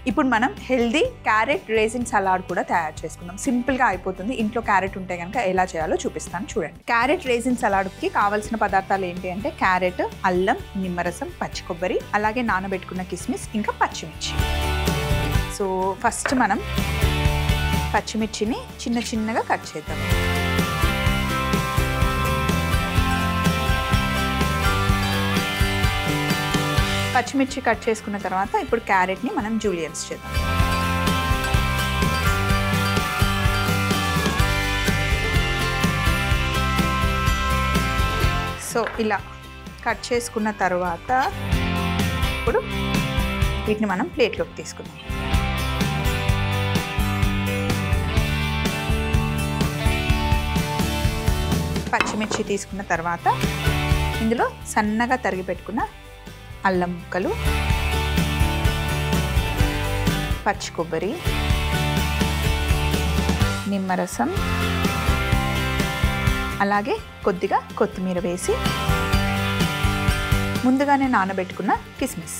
ఇప్పుడు మనం healthy carrot resin salad కూడా తయారు చేసుకుందాం. సింపుల్గా అయిపోతుంది. ఇంట్లో క్యారెట్ ఉంటే కనుక ఎలా చేయాలో చూపిస్తాను చూడండి. క్యారెట్ రేజిన్ సలాడ్కి కావాల్సిన పదార్థాలు ఏంటి అంటే క్యారెట్, అల్లం, నిమ్మరసం, పచ్చి కొబ్బరి, అలాగే నానబెట్టుకున్న కిస్మిస్, ఇంకా పచ్చిమిర్చి. సో ఫస్ట్ మనం పచ్చిమిర్చిని చిన్న చిన్నగా కట్ చేద్దాం. పచ్చిమిర్చి కట్ చేసుకున్న తర్వాత ఇప్పుడు క్యారెట్ని మనం జూలియన్స్ చేద్దాం. సో ఇలా కట్ చేసుకున్న తర్వాత ఇప్పుడు వీటిని మనం ప్లేట్లోకి తీసుకుందాం. పచ్చిమిర్చి తీసుకున్న తర్వాత ఇందులో సన్నగా తరిగి పెట్టుకున్న అల్లం ముక్కలు, పచ్చి కొబ్బరి, నిమ్మరసం, అలాగే కొద్దిగా కొత్తిమీర వేసి ముందుగానే నానబెట్టుకున్న కిస్మిస్,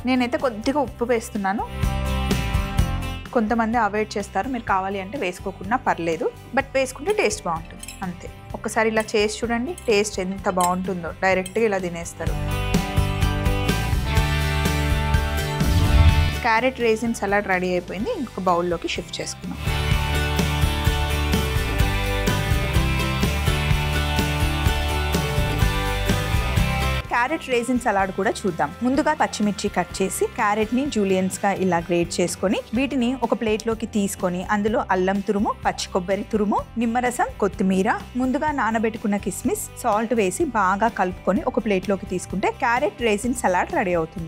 నేనైతే కొద్దిగా ఉప్పు వేస్తున్నాను. కొంతమంది అవాయిడ్ చేస్తారు, మీరు కావాలి అంటే వేసుకోకుండా పర్లేదు, బట్ వేసుకుంటే టేస్ట్ బాగుంటుంది అంతే. ఒక్కసారి ఇలా చేసి చూడండి, టేస్ట్ ఎంత బాగుంటుందో. డైరెక్ట్గా ఇలా తినేస్తారు. క్యారెట్ రేజిన్ సలాడ్ రెడీ అయిపోయింది. ఇంకొక బౌల్లోకి షిఫ్ట్ చేసుకున్నాం. క్యారెట్ రేజిన్ సలాడ్ కూడా చూద్దాం. ముందుగా పచ్చిమిర్చి కట్ చేసి క్యారెట్ని జూలియన్స్గా ఇలా గ్రేట్ చేసుకొని వీటిని ఒక ప్లేట్లోకి తీసుకొని అందులో అల్లం తురుము, పచ్చి కొబ్బరి తురుము, నిమ్మరసం, కొత్తిమీర, ముందుగా నానబెట్టుకున్న కిస్మిస్, సాల్ట్ వేసి బాగా కలుపుకొని ఒక ప్లేట్లోకి తీసుకుంటే క్యారెట్ రేజిన్ సలాడ్ రెడీ అవుతుంది.